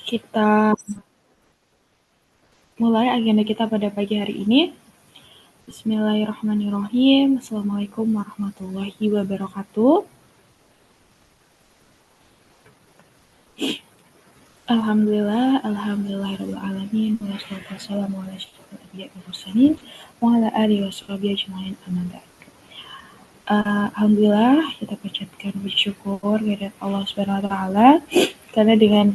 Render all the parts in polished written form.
Kita mulai agenda kita pada pagi hari ini. Bismillahirrahmanirrahim. Assalamualaikum warahmatullahi wabarakatuh. Alhamdulillahirrahmanirrahim. Wassalatu wassalamu ala asyrofil anbiya'i wal mursalin wa ala alihi washabihi ajmain amma ba'd. Alhamdulillah kita panjatkan bersyukur kepada Allah Subhanahu wa taala karena dengan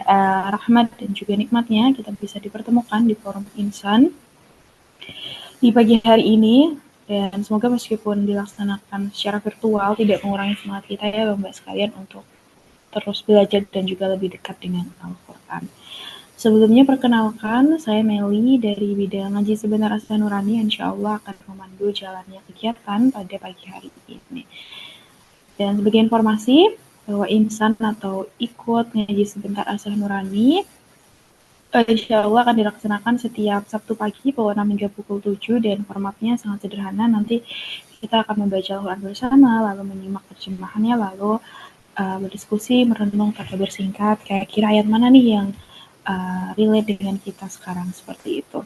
rahmat dan juga nikmatnya kita bisa dipertemukan di forum Insan di pagi hari ini, dan semoga meskipun dilaksanakan secara virtual tidak mengurangi semangat kita ya Bapak sekalian untuk terus belajar dan juga lebih dekat dengan Al-Quran. Sebelumnya perkenalkan, saya Meli dari bidang ngaji sebenar Asa Nurani, insya Allah akan memandu jalannya kegiatan pada pagi hari ini. Dan sebagai informasi bahwa insan atau ikut ngaji sebentar Asa Nurani insya Allah akan dilaksanakan setiap Sabtu pagi pukul 6 hingga pukul 7, dan formatnya sangat sederhana. Nanti kita akan membaca Al-Quran bersama, lalu menyimak terjemahannya, lalu berdiskusi, merenung, tadabbur singkat, kira-kira ayat mana nih yang relate dengan kita sekarang, seperti itu.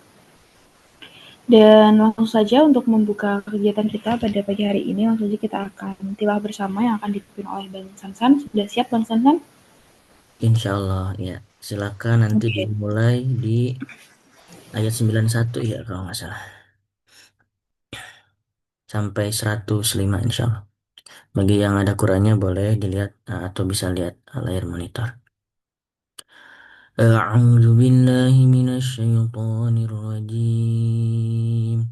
Dan langsung saja untuk membuka kegiatan kita pada pagi hari ini, langsung saja kita akan tilawah bersama yang akan dipimpin oleh Bang Sansan. Sudah siap Bang Sansan? Insya Allah ya. Silakan nanti Oke. dimulai di ayat 91 ya kalau nggak salah. Sampai 105 insya Allah. Bagi yang ada kurangnya boleh dilihat atau bisa lihat layar monitor. A'udzu billahi minasyaitonir rajim.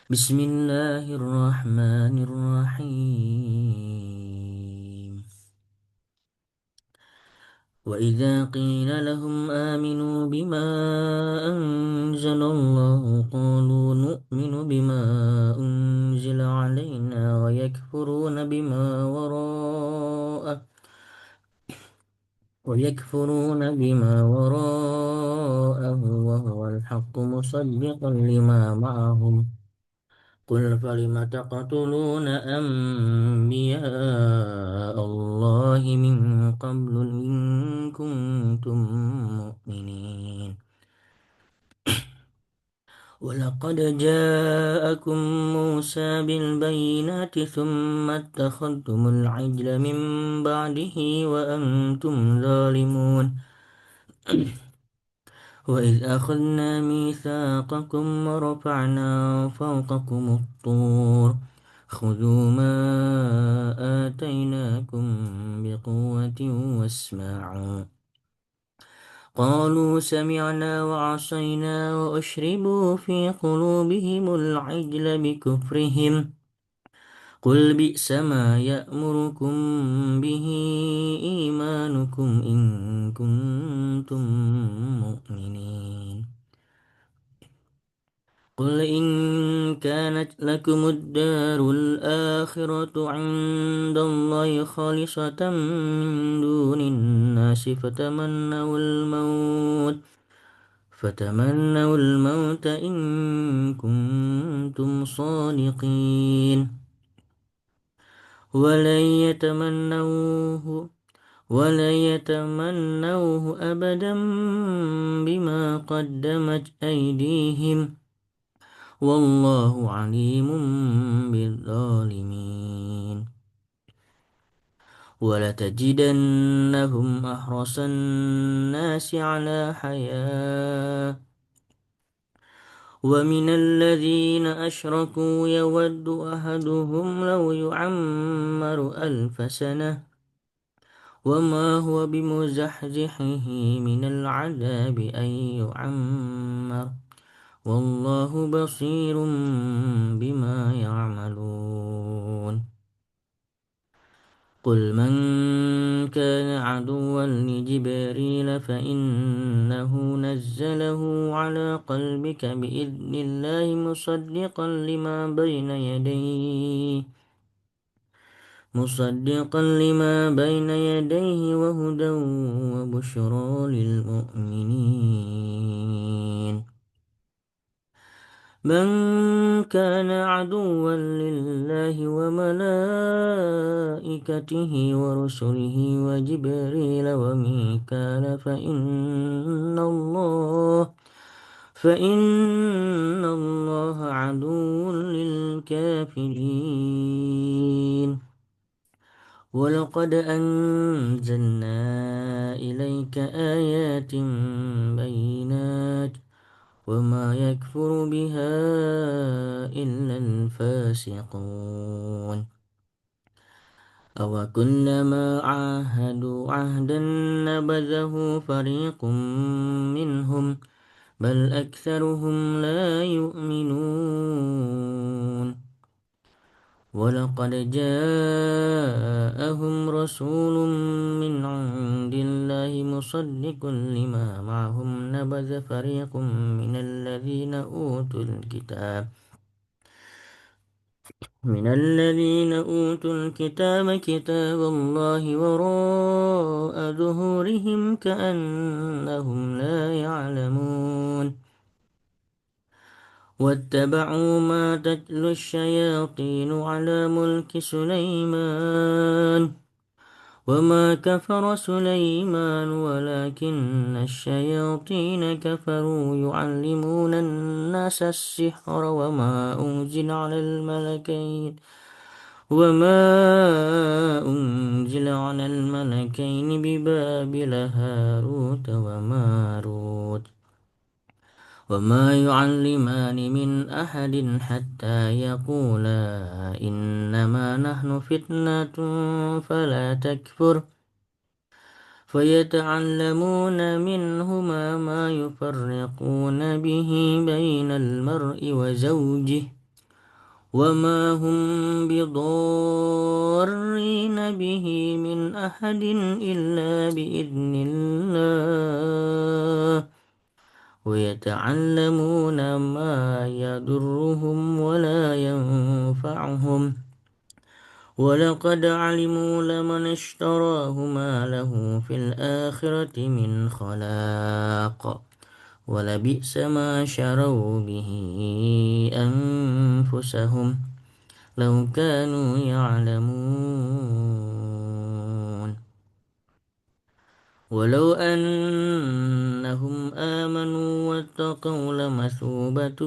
Bismillahirrahmanirrahim. وإذا قيل لهم آمنوا بما أنزل الله قالوا نؤمن بما أنزل علينا ويكفرون بما وراءه وهو الحق مصدقا لما معهم قل فلم تقتلون أنبياء الله من قبل إن كنتم مؤمنين ولقد جاءكم موسى بالبينات ثم اتخذتم العجل من بعده وأنتم ظالمون وإذ أخذنا ميثاقكم ورفعنا فوقكم الطور خذوا ما آتيناكم بقوة واسمعوا قالوا سمعنا وعصينا وأشربوا في قلوبهم العجل بكفرهم قل بئس ما يأمركم به إيمانكم إن كنتم مؤمنين قل إن كانت لكم الدار الآخرة عند الله خالصة من دون الناس فتمنوا الموت إن كنتم صادقين ولن يتمنوه ولن يتمنوه أبدا بما قدمت أيديهم والله عليم بالظالمين ولتجدنهم أحرص الناس على حياة ومن الذين أشركوا يود أحدهم لو يعمر 1000 سنة وما هو بمزحزحه من العذاب أن يعمر والله بصير بما يعملون قل من كان عدوا لجبريل فإنه نزله على قلبك بإذن الله مصدقا لما بين يديه وهدى وبشرى للمؤمنين من كان عدوا لله وملائكته ورسله وجبريل وميكال فإن الله عدو للكافرين. ولقد أنزلنا إليك آيات بينات وما يكفر بها إلا الفاسقون. أوكلما عاهدوا عهدا نبذه فريق منهم بل أكثرهم لا يؤمنون. ولقد جاءهم رسول من عند الله مصدق لما معهم نبذ فريق من الذين أوتوا الكتاب كتاب الله وراء ظهورهم كأنهم لا يعلمون. واتبعوا ما تتلو الشياطين على ملك سليمان وما كفر سليمان ولكن الشياطين كفروا يعلمون الناس السحر وما أنزل على الملكين ببابل هاروت وماروت وما يعلمان من أحد حتى يقولا إنما نحن فتنة فلا تكفر فيتعلمون منهما ما يفرقون به بين المرء وزوجه وما هم بضارين به من أحد إلا بإذن الله ويتعلمون ما يضرهم ولا ينفعهم ولقد علموا لمن اشتراه ما له في الآخرة من خلاق ولبئس ما شروا به أنفسهم لو كانوا يعلمون. ولو أنهم آمنوا واتقوا لمثوبة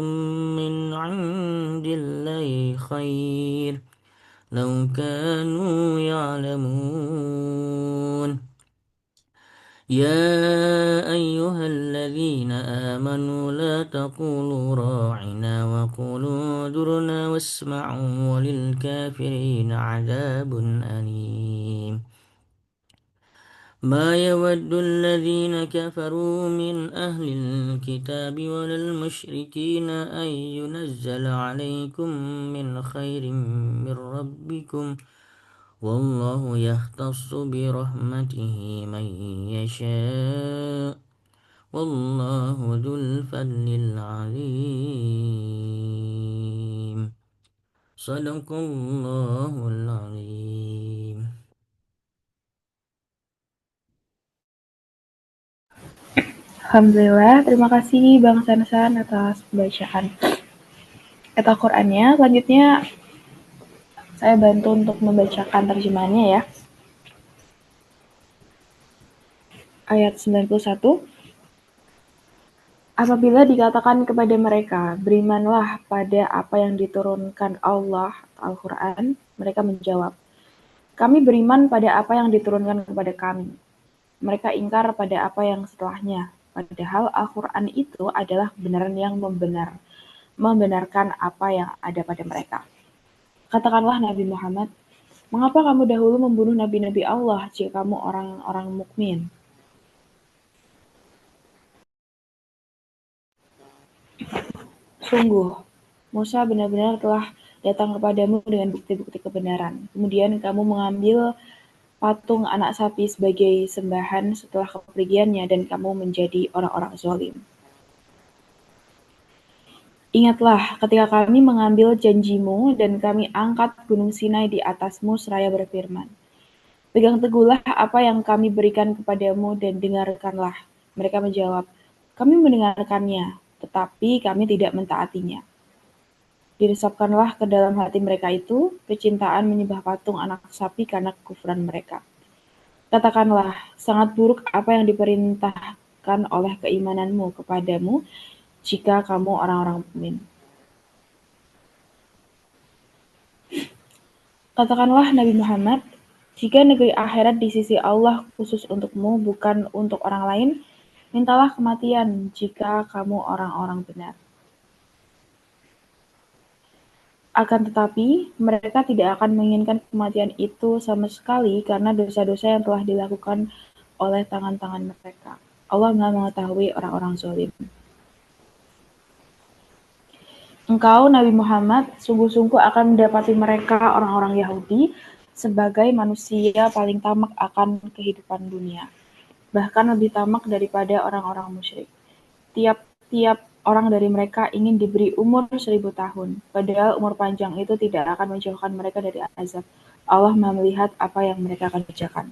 من عند الله خير لو كانوا يعلمون. يا أيها الذين آمنوا لا تقولوا راعنا وقولوا انظرنا واسمعوا وللكافرين عذاب أليم. ما يود الذين كفروا من أهل الكتاب ولا المشركين أن ينزل عليكم من خير من ربكم والله يختص برحمته من يشاء والله ذو الفضل العظيم. صدق الله العظيم. Alhamdulillah, terima kasih Bang Sansan atas pembacaan ayat Al-Qur'annya. Selanjutnya saya bantu untuk membacakan terjemahannya ya. Ayat 91. Apabila dikatakan kepada mereka, berimanlah pada apa yang diturunkan Allah, Al-Quran, mereka menjawab, kami beriman pada apa yang diturunkan kepada kami. Mereka ingkar pada apa yang setelahnya, padahal Al-Quran itu adalah kebenaran yang membenarkan apa yang ada pada mereka. Katakanlah Nabi Muhammad, mengapa kamu dahulu membunuh nabi-nabi Allah jika kamu orang-orang mukmin? Sungguh, Musa benar-benar telah datang kepadamu dengan bukti-bukti kebenaran. Kemudian kamu mengambil patung anak sapi sebagai sembahan setelah kepergiannya dan kamu menjadi orang-orang zalim. Ingatlah ketika kami mengambil janjimu dan kami angkat gunung Sinai di atasmu seraya berfirman, pegang teguhlah apa yang kami berikan kepadamu dan dengarkanlah. Mereka menjawab, kami mendengarkannya, tetapi kami tidak mentaatinya. Diresapkanlah ke dalam hati mereka itu kecintaan menyembah patung anak sapi karena kekufuran mereka. Katakanlah, sangat buruk apa yang diperintahkan oleh keimananmu kepadamu jika kamu orang-orang mukmin. Katakanlah Nabi Muhammad, jika negeri akhirat di sisi Allah khusus untukmu bukan untuk orang lain, mintalah kematian jika kamu orang-orang benar. Akan tetapi, mereka tidak akan menginginkan kematian itu sama sekali karena dosa-dosa yang telah dilakukan oleh tangan-tangan mereka. Allah Maha mengetahui orang-orang zalim. Engkau, Nabi Muhammad, sungguh-sungguh akan mendapati mereka orang-orang Yahudi sebagai manusia paling tamak akan kehidupan dunia, bahkan lebih tamak daripada orang-orang musyrik. Tiap-tiap orang dari mereka ingin diberi umur 1000 tahun, padahal umur panjang itu tidak akan menjauhkan mereka dari azab. Allah Maha melihat apa yang mereka kerjakan.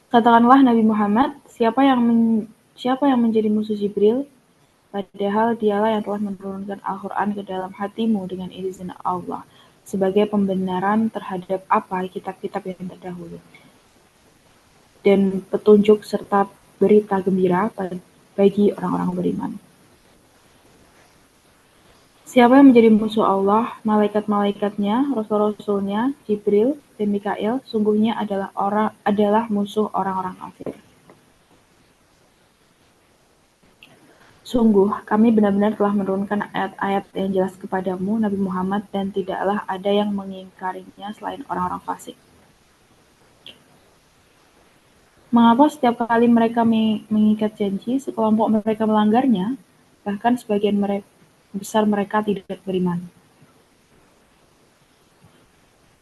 Katakanlah Nabi Muhammad, siapa yang menjadi musuh Jibril? Padahal dialah yang telah menurunkan Al-Quran ke dalam hatimu dengan izin Allah, sebagai pembenaran terhadap apa kitab-kitab yang terdahulu, dan petunjuk serta berita gembira bagi orang-orang beriman. Siapa yang menjadi musuh Allah, malaikat-malaikatnya, rasul-rasulnya, Jibril, dan Mikail, sungguhnya adalah musuh orang-orang kafir. Sungguh, kami benar-benar telah menurunkan ayat-ayat yang jelas kepadamu, Nabi Muhammad, dan tidaklah ada yang mengingkarinya selain orang-orang fasik. Mengapa setiap kali mereka mengikat janji, sekelompok mereka melanggarnya, bahkan sebagian besar mereka tidak beriman.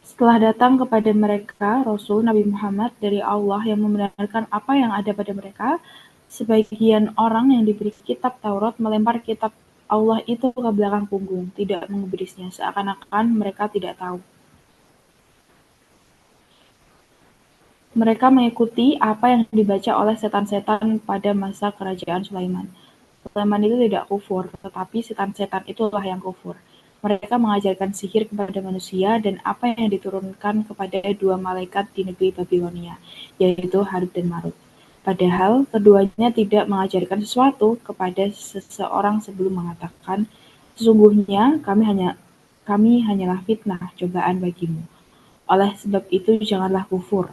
Setelah datang kepada mereka Rasul Nabi Muhammad dari Allah yang membenarkan apa yang ada pada mereka, sebagian orang yang diberi kitab Taurat melempar kitab Allah itu ke belakang punggung, tidak mengubrisnya, seakan-akan mereka tidak tahu. Mereka mengikuti apa yang dibaca oleh setan-setan pada masa kerajaan Sulaiman. Sulaiman itu tidak kufur, tetapi setan-setan itulah yang kufur. Mereka mengajarkan sihir kepada manusia dan apa yang diturunkan kepada dua malaikat di negeri Babilonia, yaitu Harut dan Marut. Padahal keduanya tidak mengajarkan sesuatu kepada seseorang sebelum mengatakan, sesungguhnya kami hanyalah fitnah, cobaan bagimu. Oleh sebab itu janganlah kufur.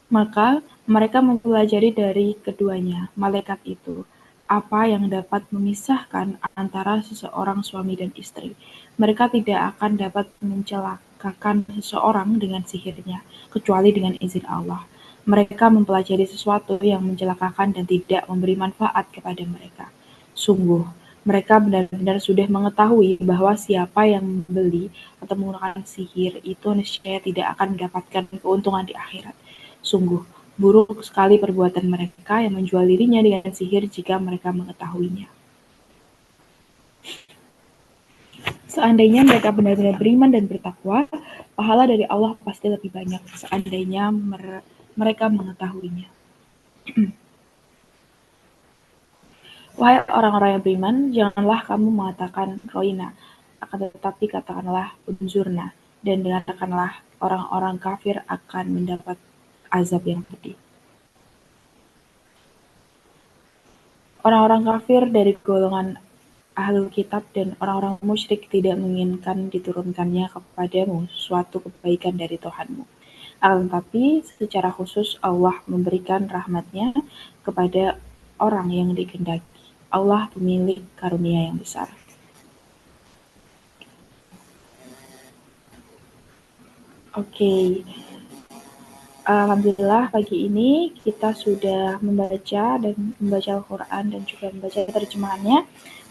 Maka mereka mempelajari dari keduanya, malaikat itu, apa yang dapat memisahkan antara seseorang suami dan istri. Mereka tidak akan dapat mencelakakan seseorang dengan sihirnya, kecuali dengan izin Allah. Mereka mempelajari sesuatu yang mencelakakan dan tidak memberi manfaat kepada mereka. Sungguh, mereka benar-benar sudah mengetahui bahwa siapa yang membeli atau menggunakan sihir itu niscaya tidak akan mendapatkan keuntungan di akhirat. Sungguh, buruk sekali perbuatan mereka yang menjual dirinya dengan sihir jika mereka mengetahuinya. Seandainya mereka benar-benar beriman dan bertakwa, pahala dari Allah pasti lebih banyak seandainya mereka mengetahuinya. Wahai orang-orang yang beriman, janganlah kamu mengatakan roina, akan tetapi katakanlah unzurna, dan dengarkanlah orang-orang kafir akan mendapat azab yang pedih. Orang-orang kafir dari golongan Ahlul Kitab dan orang-orang musyrik tidak menginginkan diturunkannya kepadamu suatu kebaikan dari Tuhanmu. Akan tetapi secara khusus Allah memberikan rahmatnya kepada orang yang dikehendaki. Allah pemilik karunia yang besar. Oke, alhamdulillah pagi ini kita sudah membaca Al-Quran dan juga membaca terjemahannya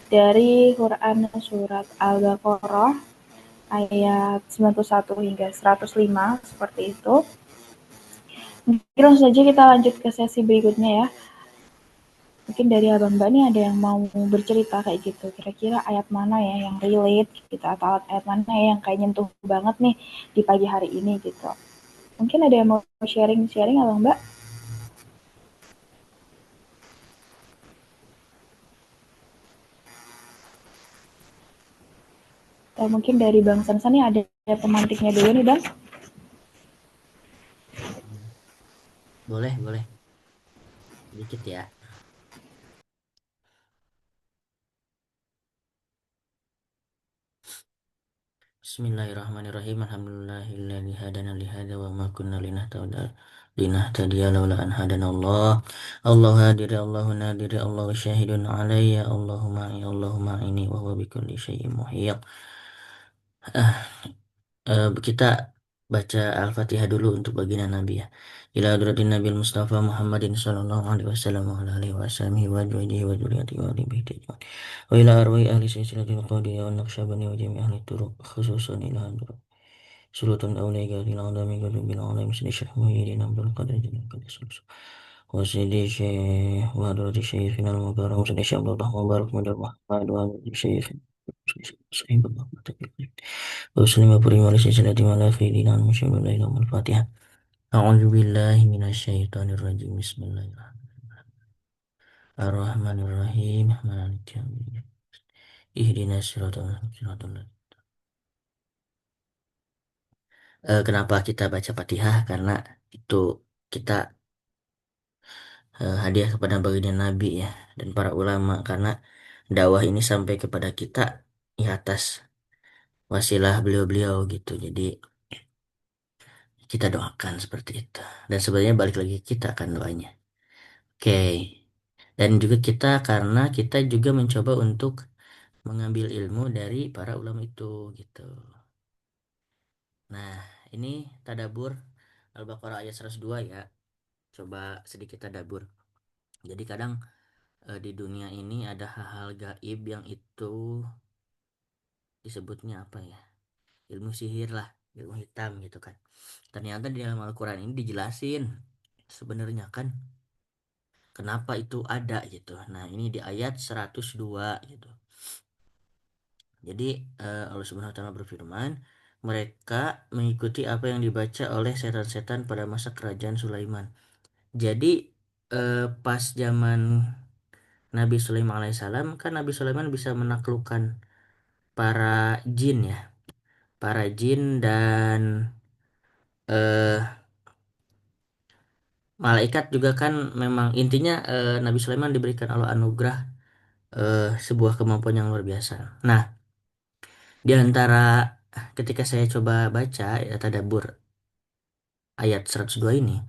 dari Quran surat Al-Baqarah ayat 91 hingga 105 seperti itu. Mungkin langsung saja kita lanjut ke sesi berikutnya ya. Mungkin dari Abang Mbak nih ada yang mau bercerita kayak gitu. Kira-kira ayat mana ya yang relate gitu, atau ayat mana ya yang kayak nyentuh banget nih di pagi hari ini gitu. Mungkin ada yang mau sharing Abang Mbak? Mungkin dari Bang Sansan nih ada pemantiknya dulu nih Bang. Boleh, boleh. Dikit ya. Bismillahirrahmanirrahim. Alhamdulillahilladzi hadana li hadza wa ma kunna linahtadiya laula an hadanallah. Allahu hadir, Allahu nadir, Allahu syahidun alayya, Allahumma Allahumma ini wa huwa bikulli syai'in muhit. Kita baca Al-Fatihah dulu untuk baginda Nabi ya. Ila hadratin Nabi Mustafa Muhammadin sallallahu alaihi wasallam wa ala alihi wa sahbihi wa ajwajihi wa dzurriyyatihi wa ali baiti ajmain. Wa ila arwahi ahli silsilatil qadiyah wa naqsyabani wa jami' ahli turuq khususan ila hadrat Sultan Aulia Gadil Adami Gadil bin Alam Sidi Syekh Muhyiddin Abdul Qadir Jalil Qadis wa Sidi Syekh wa hadrati Syekhina al-Mubarak wa Sidi Syekh Abdullah Mubarak Madal Muhammad wa hadrati Syekh Sahib Allah وسلم بريم على سلسلة على خيرنا المشهد الليلة الفاتحة أعوذ بالله من الشيطان الرجيم بسم الله الرحمن الرحيم مالك يوم الدين اهدنا الصراط المستقيم. Kenapa kita baca Fatihah? Karena itu kita hadiah kepada baginda Nabi ya dan para ulama, karena dakwah ini sampai kepada kita di atas wasilah beliau-beliau gitu. Jadi kita doakan seperti itu. Dan sebenarnya balik lagi kita kan doanya. Oke. Dan juga kita karena kita juga mencoba untuk mengambil ilmu dari para ulama itu gitu. Nah, ini tadabur Al-Baqarah ayat 102 ya. Coba sedikit tadabur. Jadi kadang di dunia ini ada hal-hal gaib yang itu disebutnya apa ya? Ilmu sihir lah, ilmu hitam gitu kan. Ternyata di dalam Al-Quran ini dijelasin sebenarnya kan kenapa itu ada gitu. Nah, ini di ayat 102 gitu. Jadi Allah Subhanahu wa taala berfirman, mereka mengikuti apa yang dibaca oleh setan-setan pada masa kerajaan Sulaiman. Jadi pas zaman Nabi Sulaiman alaihissalam kan Nabi Sulaiman bisa menaklukkan para jin ya, para jin dan eh, malaikat juga kan memang intinya Nabi Sulaiman diberikan Allah anugerah sebuah kemampuan yang luar biasa. Nah, di antara ketika saya coba baca ya tadabbur ayat 102 ini,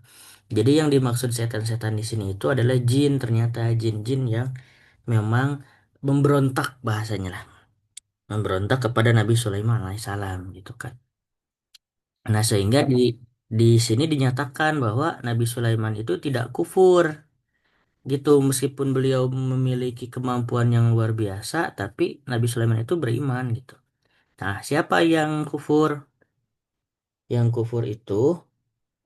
jadi yang dimaksud setan-setan di sini itu adalah jin, ternyata jin-jin yang memang memberontak bahasanya lah, memberontak kepada Nabi Sulaiman alaihissalam gitu kan. Nah, sehingga di sini dinyatakan bahwa Nabi Sulaiman itu tidak kufur gitu, meskipun beliau memiliki kemampuan yang luar biasa, tapi Nabi Sulaiman itu beriman gitu. Nah, siapa yang kufur? Yang kufur itu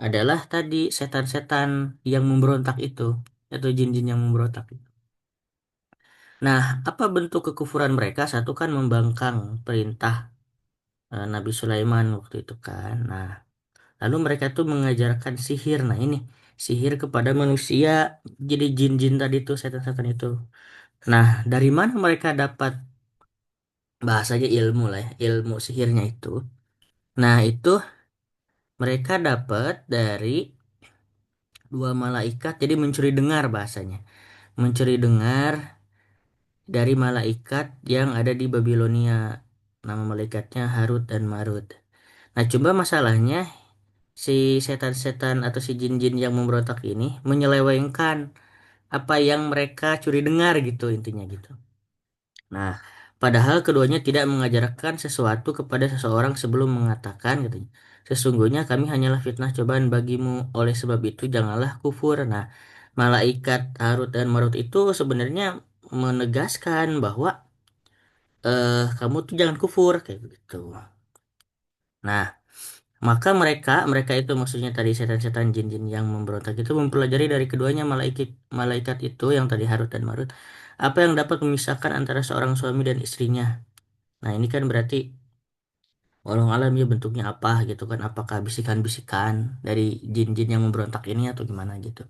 adalah tadi setan-setan yang memberontak itu, atau jin-jin yang memberontak itu. Nah, apa bentuk kekufuran mereka? Satu kan membangkang perintah Nabi Sulaiman waktu itu kan. Nah, lalu mereka tuh mengajarkan sihir. Nah, ini sihir kepada manusia. Jadi jin-jin tadi tuh setan-setan itu. Nah, dari mana mereka dapat bahasanya ilmu lah ya, ilmu sihirnya itu? Nah, itu mereka dapat dari dua malaikat. Jadi mencuri dengar bahasanya. Mencuri dengar dari malaikat yang ada di Babilonia. Nama malaikatnya Harut dan Marut. Nah, coba masalahnya si setan-setan atau si jin-jin yang memberontak ini menyelewengkan apa yang mereka curi dengar gitu intinya gitu. Nah, padahal keduanya tidak mengajarkan sesuatu kepada seseorang sebelum mengatakan gitu. Sesungguhnya kami hanyalah fitnah cobaan bagimu. Oleh sebab itu janganlah kufur. Nah, malaikat Harut dan Marut itu sebenarnya menegaskan bahwa kamu tuh jangan kufur kayak begitu. Nah, maka mereka mereka itu maksudnya tadi setan-setan jin-jin yang memberontak itu mempelajari dari keduanya malaikat malaikat itu yang tadi Harut dan Marut apa yang dapat memisahkan antara seorang suami dan istrinya. Nah, ini kan berarti walau alam ya bentuknya apa gitu kan, apakah bisikan-bisikan dari jin-jin yang memberontak ini atau gimana gitu.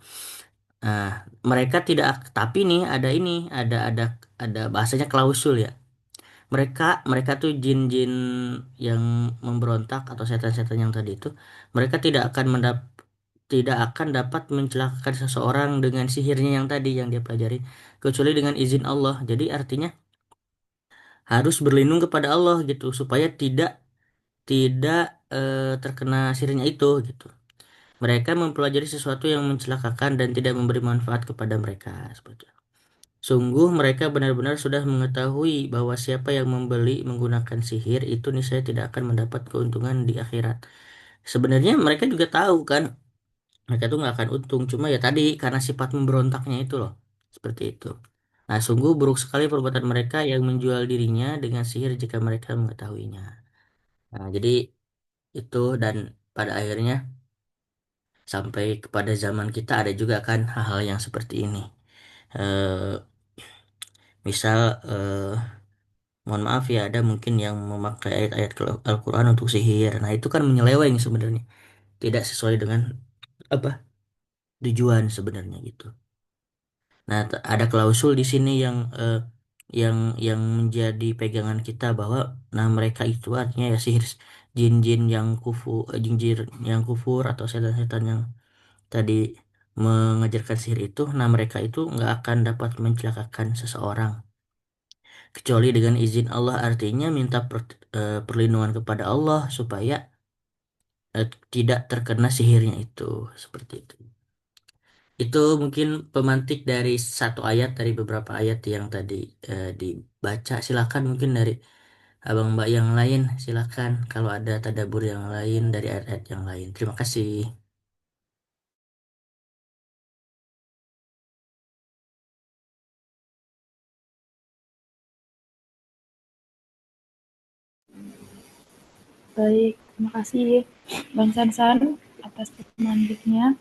Nah, mereka tidak, tapi nih ada ini ada bahasanya klausul ya. mereka mereka tuh jin-jin yang memberontak atau setan-setan yang tadi itu, mereka tidak akan dapat mencelakakan seseorang dengan sihirnya yang tadi yang dia pelajari, kecuali dengan izin Allah. Jadi artinya harus berlindung kepada Allah gitu supaya tidak tidak terkena sihirnya itu gitu. Mereka mempelajari sesuatu yang mencelakakan dan tidak memberi manfaat kepada mereka seperti itu. Sungguh mereka benar-benar sudah mengetahui bahwa siapa yang membeli menggunakan sihir itu niscaya tidak akan mendapat keuntungan di akhirat. Sebenarnya mereka juga tahu kan, mereka tuh nggak akan untung. Cuma ya tadi karena sifat memberontaknya itu loh, seperti itu. Nah, sungguh buruk sekali perbuatan mereka yang menjual dirinya dengan sihir jika mereka mengetahuinya. Nah, jadi itu dan pada akhirnya sampai kepada zaman kita ada juga kan hal-hal yang seperti ini. Eh, misal mohon maaf ya, ada mungkin yang memakai ayat-ayat Al-Quran untuk sihir. Nah, itu kan menyeleweng sebenarnya. Tidak sesuai dengan apa tujuan sebenarnya gitu. Nah, ada klausul di sini yang yang menjadi pegangan kita bahwa nah mereka itu artinya ya sihir jin-jin yang jin-jin yang kufur atau setan-setan yang tadi mengajarkan sihir itu, nah mereka itu nggak akan dapat mencelakakan seseorang kecuali dengan izin Allah, artinya minta perlindungan kepada Allah supaya tidak terkena sihirnya itu seperti itu. Itu mungkin pemantik dari satu ayat dari beberapa ayat yang tadi dibaca. Silakan mungkin dari abang mbak yang lain, silakan kalau ada tadabur yang lain dari ayat-ayat yang lain. Terima kasih. Baik, terima kasih Bang Sansan atas pemantiknya.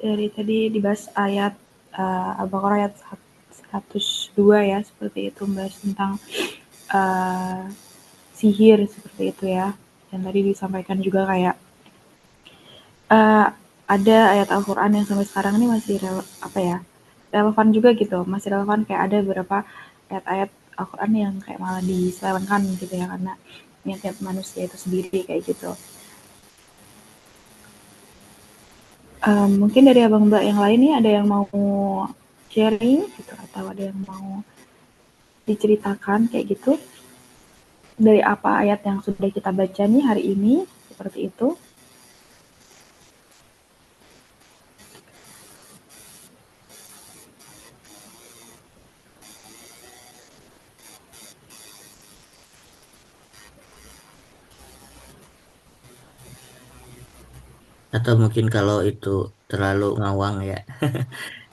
Dari tadi dibahas ayat Al-Baqarah ayat 102 ya, seperti itu membahas tentang uh, sihir seperti itu ya. Dan tadi disampaikan juga kayak uh, ada ayat Al-Quran yang sampai sekarang ini masih apa ya, relevan juga gitu, masih relevan, kayak ada beberapa ayat-ayat Al-Quran yang kayak malah diselewengkan gitu ya, karena niat-niat manusia itu sendiri kayak gitu. Mungkin dari abang mbak yang lain nih ada yang mau sharing gitu atau ada yang mau diceritakan kayak gitu dari apa ayat yang sudah kita baca nih hari ini seperti itu. Atau mungkin kalau itu terlalu ngawang ya.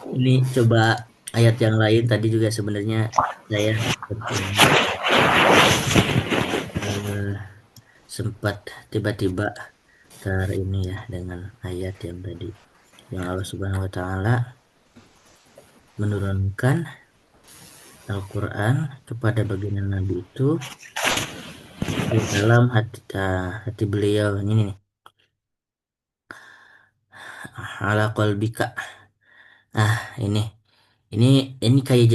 Ini coba ayat yang lain tadi juga sebenarnya saya eh, sempat tiba-tiba ini ya dengan ayat yang tadi yang Allah Subhanahu wa taala menurunkan Al-Quran kepada baginda Nabi itu di dalam hati beliau ini nih, ala qalbika. Ah, ini ini ini kayak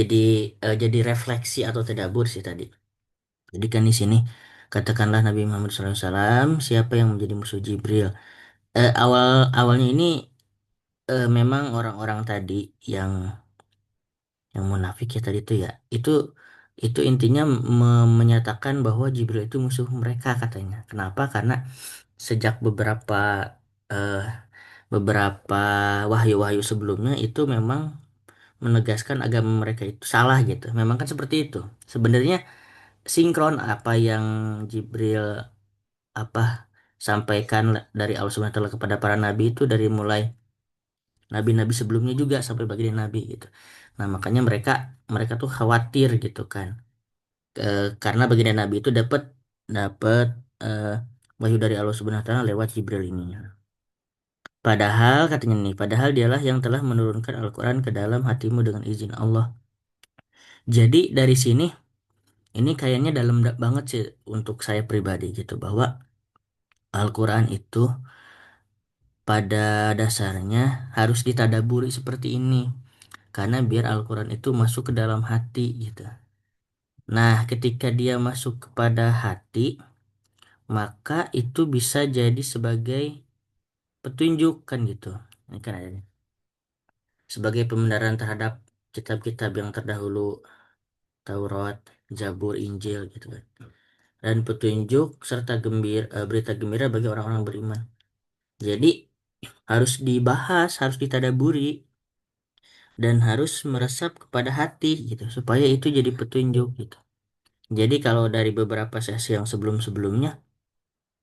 jadi refleksi atau tadabbur sih tadi. Jadi kan di sini katakanlah Nabi Muhammad SAW siapa yang menjadi musuh Jibril. Awalnya ini memang orang-orang tadi yang yang munafik ya tadi itu ya. Itu intinya menyatakan bahwa Jibril itu musuh mereka katanya. Kenapa? Karena sejak eh, beberapa wahyu-wahyu sebelumnya itu memang menegaskan agama mereka itu salah gitu. Memang kan seperti itu. Sebenarnya sinkron apa yang Jibril apa sampaikan dari Allah Subhanahu wa taala kepada para nabi itu dari mulai nabi-nabi sebelumnya juga sampai baginda nabi gitu. Nah, makanya mereka mereka tuh khawatir gitu kan. Karena baginda nabi itu dapat dapat eh, wahyu dari Allah Subhanahu wa taala lewat Jibril ini. Padahal katanya nih, padahal dialah yang telah menurunkan Al-Quran ke dalam hatimu dengan izin Allah. Jadi dari sini ini kayaknya dalam banget sih untuk saya pribadi gitu bahwa Al-Quran itu pada dasarnya harus ditadaburi seperti ini. Karena biar Al-Quran itu masuk ke dalam hati gitu. Nah, ketika dia masuk kepada hati, maka itu bisa jadi sebagai petunjuk kan gitu. Ini kan adanya. Sebagai pembenaran terhadap kitab-kitab yang terdahulu, Taurat, Zabur, Injil gitu kan. Dan petunjuk serta berita gembira bagi orang-orang beriman. Jadi harus dibahas, harus ditadaburi dan harus meresap kepada hati gitu supaya itu jadi petunjuk gitu. Jadi kalau dari beberapa sesi yang sebelum-sebelumnya,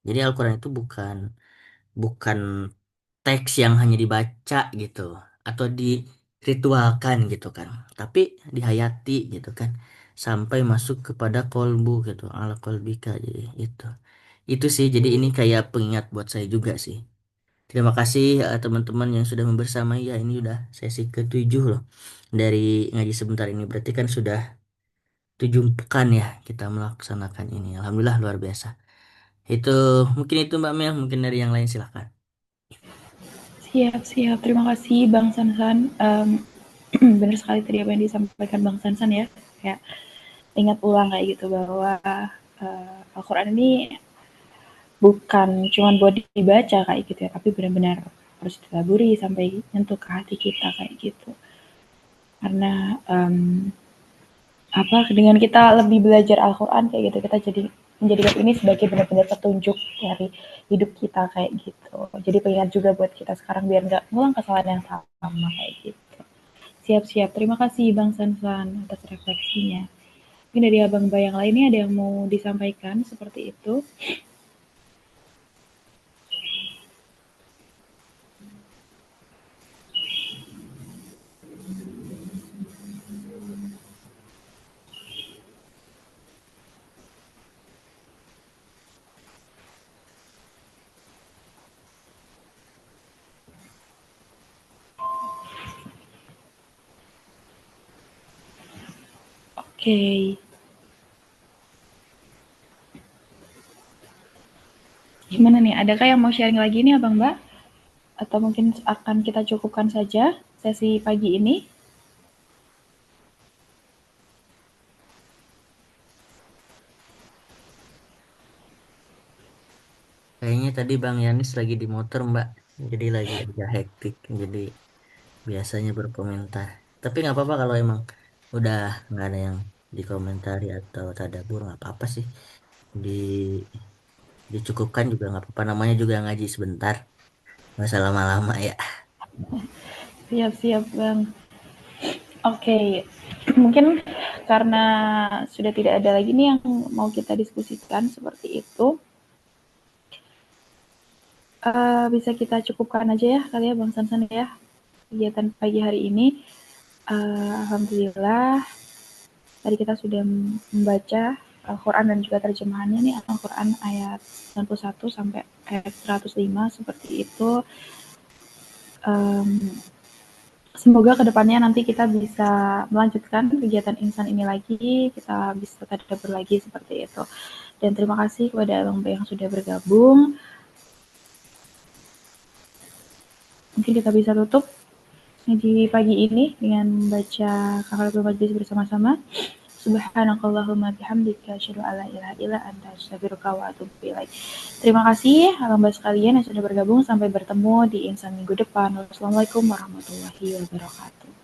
jadi Al-Quran itu bukan bukan teks yang hanya dibaca gitu atau diritualkan gitu kan, tapi dihayati gitu kan sampai masuk kepada kolbu gitu, ala kolbika. Jadi itu sih, jadi ini kayak pengingat buat saya juga sih. Terima kasih teman-teman yang sudah membersamai ya, ini udah sesi ke-7 loh dari ngaji sebentar ini, berarti kan sudah 7 pekan ya kita melaksanakan ini. Alhamdulillah luar biasa. Itu mungkin itu Mbak Mel, mungkin dari yang lain silahkan. Siap, siap. Terima kasih Bang Sansan. Benar sekali tadi apa yang disampaikan Bang Sansan ya. Kayak ingat ulang kayak gitu bahwa Al-Quran ini bukan cuma buat dibaca kayak gitu ya, tapi benar-benar harus dilaburi sampai nyentuh ke hati kita kayak gitu. Karena apa dengan kita lebih belajar Al-Quran kayak gitu, kita jadi menjadikan ini sebagai benar-benar petunjuk dari hidup kita kayak gitu. Jadi pengingat juga buat kita sekarang biar nggak ngulang kesalahan yang sama kayak gitu. Siap-siap. Terima kasih Bang Sansan atas refleksinya. Mungkin dari Abang Bayang lainnya ada yang mau disampaikan seperti itu. Oke, gimana nih? Adakah yang mau sharing lagi nih Abang Mbak? Atau mungkin akan kita cukupkan saja sesi pagi ini? Kayaknya tadi Bang Yanis lagi di motor Mbak, jadi lagi agak hektik, jadi biasanya berkomentar. Tapi nggak apa-apa kalau emang udah nggak ada yang dikomentari atau tadabur, nggak apa-apa sih. Di Dicukupkan juga nggak apa-apa, namanya juga ngaji sebentar, nggak usah lama-lama ya. Siap-siap Bang. Oke, mungkin karena sudah tidak ada lagi nih yang mau kita diskusikan seperti itu, bisa kita cukupkan aja ya kali ya Bang Sansan ya kegiatan pagi hari ini. Alhamdulillah tadi kita sudah membaca Al-Quran dan juga terjemahannya nih, Al-Quran ayat 91 sampai ayat 105 seperti itu. Um, Semoga kedepannya nanti kita bisa melanjutkan kegiatan insan ini lagi, kita bisa tadabbur lagi seperti itu. Dan terima kasih kepada Bang Bay yang sudah bergabung. Mungkin kita bisa tutup di pagi ini dengan membaca kafaratul majlis bersama-sama. Subhanakallahumma bihamdika asyhadu an la ilaha illa anta astaghfiruka wa atubu ilaik. Terima kasih hamba sekalian yang sudah bergabung, sampai bertemu di insan minggu depan. Wassalamualaikum warahmatullahi wabarakatuh.